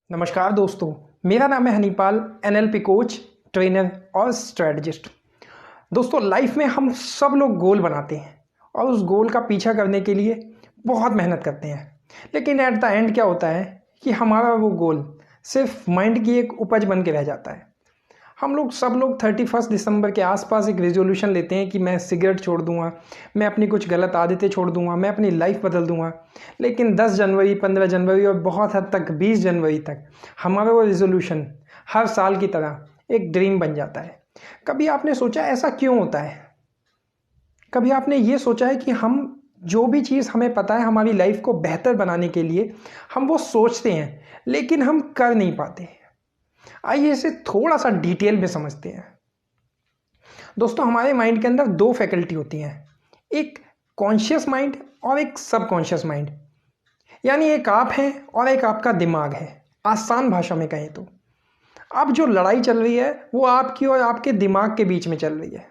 नमस्कार दोस्तों, मेरा नाम है हनीपाल, एनएलपी कोच, ट्रेनर और स्ट्रेटजिस्ट। दोस्तों, लाइफ में हम सब लोग गोल बनाते हैं और उस गोल का पीछा करने के लिए बहुत मेहनत करते हैं। लेकिन एट द एंड क्या होता है कि हमारा वो गोल सिर्फ माइंड की एक उपज बन के रह जाता है। सब लोग 31 दिसंबर के आसपास एक रेजोल्यूशन लेते हैं कि मैं सिगरेट छोड़ दूंगा, मैं अपनी कुछ गलत आदतें छोड़ दूंगा, मैं अपनी लाइफ बदल दूंगा। लेकिन 10 जनवरी, 15 जनवरी और बहुत हद तक 20 जनवरी तक हमारा वो रेजोल्यूशन हर साल की तरह एक ड्रीम बन जाता है। कभी आपने सोचा ऐसा क्यों होता है? कभी आपने ये सोचा है कि हम जो भी चीज़ हमें पता है हमारी लाइफ को बेहतर बनाने के लिए हम वो सोचते हैं लेकिन हम कर नहीं पाते? आइए इसे थोड़ा सा डिटेल में समझते हैं। दोस्तों, हमारे माइंड के अंदर दो फैकल्टी होती हैं, एक कॉन्शियस माइंड और एक सबकॉन्शियस माइंड। यानी एक आप हैं और एक आपका दिमाग है, आसान भाषा में कहें तो। अब जो लड़ाई चल रही है वो आपकी और आपके दिमाग के बीच में चल रही है।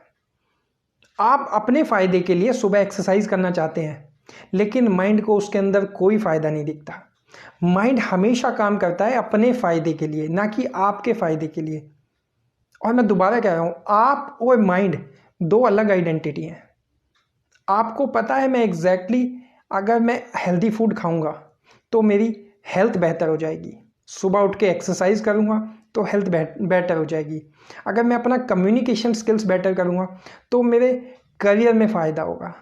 आप अपने फ़ायदे के लिए सुबह एक्सरसाइज करना चाहते हैं, लेकिन माइंड को उसके अंदर कोई फ़ायदा नहीं दिखता। माइंड हमेशा काम करता है अपने फ़ायदे के लिए, ना कि आपके फ़ायदे के लिए। और मैं दोबारा कह रहा हूँ, आप और माइंड दो अलग आइडेंटिटी हैं। आपको पता है मैं अगर मैं हेल्दी फूड खाऊंगा तो मेरी हेल्थ बेहतर हो जाएगी, सुबह उठ के एक्सरसाइज करूंगा तो हेल्थ बेटर हो जाएगी, अगर मैं अपना कम्युनिकेशन स्किल्स बेटर करूंगा तो मेरे करियर में फ़ायदा होगा,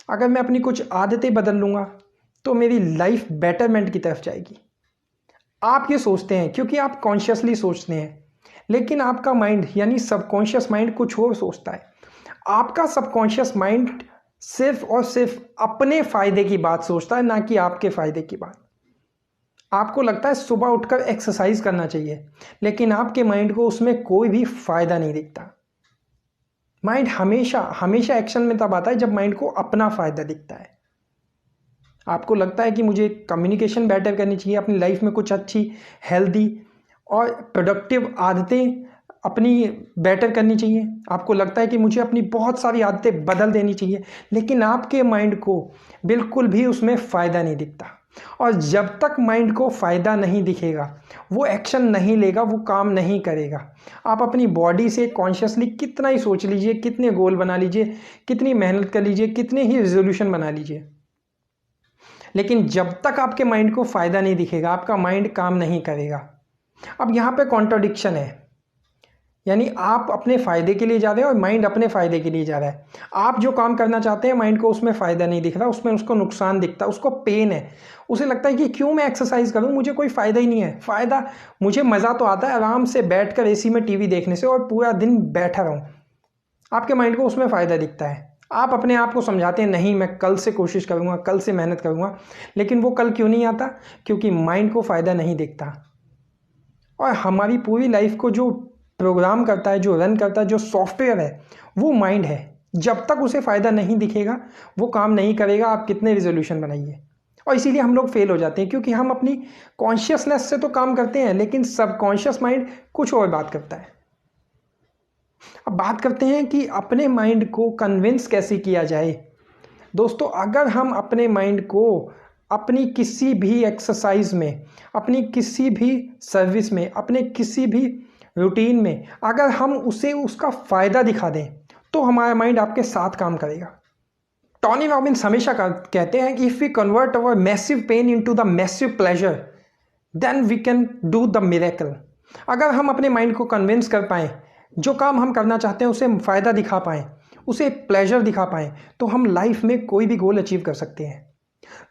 अगर मैं अपनी कुछ आदतें बदल लूँगा तो मेरी लाइफ बेटरमेंट की तरफ जाएगी। आप ये सोचते हैं क्योंकि आप कॉन्शियसली सोचते हैं, लेकिन आपका माइंड यानी सबकॉन्शियस माइंड कुछ और सोचता है। आपका सबकॉन्शियस माइंड सिर्फ और सिर्फ अपने फ़ायदे की बात सोचता है, ना कि आपके फ़ायदे की बात। आपको लगता है सुबह उठकर एक्सरसाइज करना चाहिए, लेकिन आपके माइंड को उसमें कोई भी फ़ायदा नहीं दिखता। माइंड हमेशा हमेशा एक्शन में तब आता है जब माइंड को अपना फ़ायदा दिखता है। आपको लगता है कि मुझे कम्युनिकेशन बेटर करनी चाहिए, अपनी लाइफ में कुछ अच्छी, हेल्दी और प्रोडक्टिव आदतें अपनी बेटर करनी चाहिए। आपको लगता है कि मुझे अपनी बहुत सारी आदतें बदल देनी चाहिए, लेकिन आपके माइंड को बिल्कुल भी उसमें फ़ायदा नहीं दिखता। और जब तक माइंड को फ़ायदा नहीं दिखेगा, वो एक्शन नहीं लेगा, वो काम नहीं करेगा। आप अपनी बॉडी से कॉन्शियसली कितना ही सोच लीजिए, कितने गोल बना लीजिए, कितनी मेहनत कर लीजिए, कितने ही रेजोल्यूशन बना लीजिए, लेकिन जब तक आपके माइंड को फ़ायदा नहीं दिखेगा, आपका माइंड काम नहीं करेगा। अब यहाँ पे कॉन्ट्रडिक्शन है, यानी आप अपने फ़ायदे के लिए जा रहे हैं और माइंड अपने फ़ायदे के लिए जा रहा है। आप जो काम करना चाहते हैं, माइंड को उसमें फ़ायदा नहीं दिख रहा, उसमें उसको नुकसान दिखता है, उसको पेन है। उसे लगता है कि क्यों मैं एक्सरसाइज करूं, मुझे कोई फ़ायदा ही नहीं है। फ़ायदा, मुझे मज़ा तो आता है आराम से बैठकर एसी में टीवी देखने से और पूरा दिन बैठा रहूं। आपके माइंड को उसमें फ़ायदा दिखता है। आप अपने आप को समझाते हैं, नहीं मैं कल से कोशिश करूँगा, कल से मेहनत करूँगा, लेकिन वो कल क्यों नहीं आता? क्योंकि माइंड को फ़ायदा नहीं दिखता। और हमारी पूरी लाइफ को जो प्रोग्राम करता है, जो रन करता है, जो सॉफ्टवेयर है, वो माइंड है। जब तक उसे फ़ायदा नहीं दिखेगा, वो काम नहीं करेगा, आप कितने रिजोल्यूशन बनाइए। और इसीलिए हम लोग फेल हो जाते हैं, क्योंकि हम अपनी कॉन्शियसनेस से तो काम करते हैं, लेकिन सबकॉन्शियस माइंड कुछ और बात करता है। अब बात करते हैं कि अपने माइंड को कन्विंस कैसे किया जाए। दोस्तों, अगर हम अपने माइंड को अपनी किसी भी एक्सरसाइज में, अपनी किसी भी सर्विस में, अपने किसी भी रूटीन में अगर हम उसे उसका फ़ायदा दिखा दें, तो हमारा माइंड आपके साथ काम करेगा। टॉनी रॉबिन्स हमेशा कहते हैं कि if we convert our massive pain into the massive pleasure, then we can do the miracle. अगर हम अपने माइंड को कन्विंस कर पाएँ, जो काम हम करना चाहते हैं उसे फ़ायदा दिखा पाएँ, उसे प्लेजर दिखा पाएँ, तो हम लाइफ में कोई भी गोल अचीव कर सकते हैं।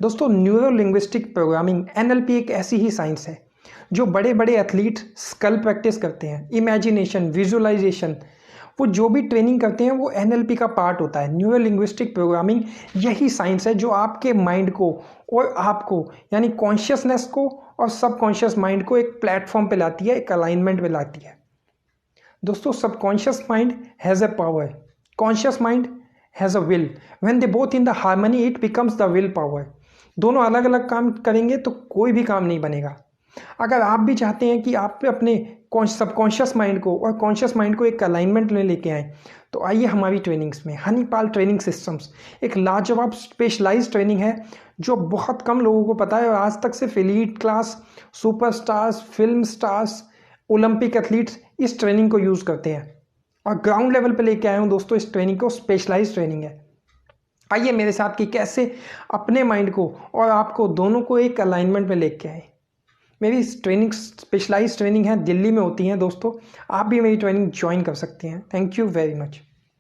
दोस्तों, न्यूरो लिंग्विस्टिक प्रोग्रामिंग NLP एक ऐसी ही साइंस है जो बड़े बड़े एथलीट स्कल प्रैक्टिस करते हैं, इमेजिनेशन, विजुअलाइजेशन, वो जो भी ट्रेनिंग करते हैं वो NLP का पार्ट होता है। न्यूरो लिंग्विस्टिक प्रोग्रामिंग यही साइंस है जो आपके माइंड को और आपको, यानी कॉन्शियसनेस को और सबकॉन्शियस माइंड को एक प्लेटफॉर्म पे लाती है, एक अलाइनमेंट पे लाती है। दोस्तों, subconscious mind has a power, conscious mind has a will. When they both in the harmony, it becomes the will power. दोनों अलग अलग काम करेंगे तो कोई भी काम नहीं बनेगा। अगर आप भी चाहते हैं कि आप अपने सबकॉन्शियस माइंड को और कॉन्शियस माइंड को एक अलाइनमेंट में लेके आएँ, तो आइए हमारी ट्रेनिंग्स में हनीपाल ट्रेनिंग सिस्टम्स एक लाजवाब स्पेशलाइज्ड ट्रेनिंग है जो बहुत कम लोगों को पता है और आज तक सिर्फ elite class, superstars, film stars, Olympic athletes इस ट्रेनिंग को यूज़ करते हैं और ग्राउंड लेवल पे लेके आए हूँ दोस्तों। इस ट्रेनिंग को स्पेशलाइज्ड ट्रेनिंग है। आइए मेरे साथ कि कैसे अपने माइंड को और आपको दोनों को एक अलाइनमेंट में लेके आए। मेरी ट्रेनिंग स्पेशलाइज्ड ट्रेनिंग है, दिल्ली में होती हैं दोस्तों। आप भी मेरी ट्रेनिंग ज्वाइन कर सकते हैं। Thank you very much.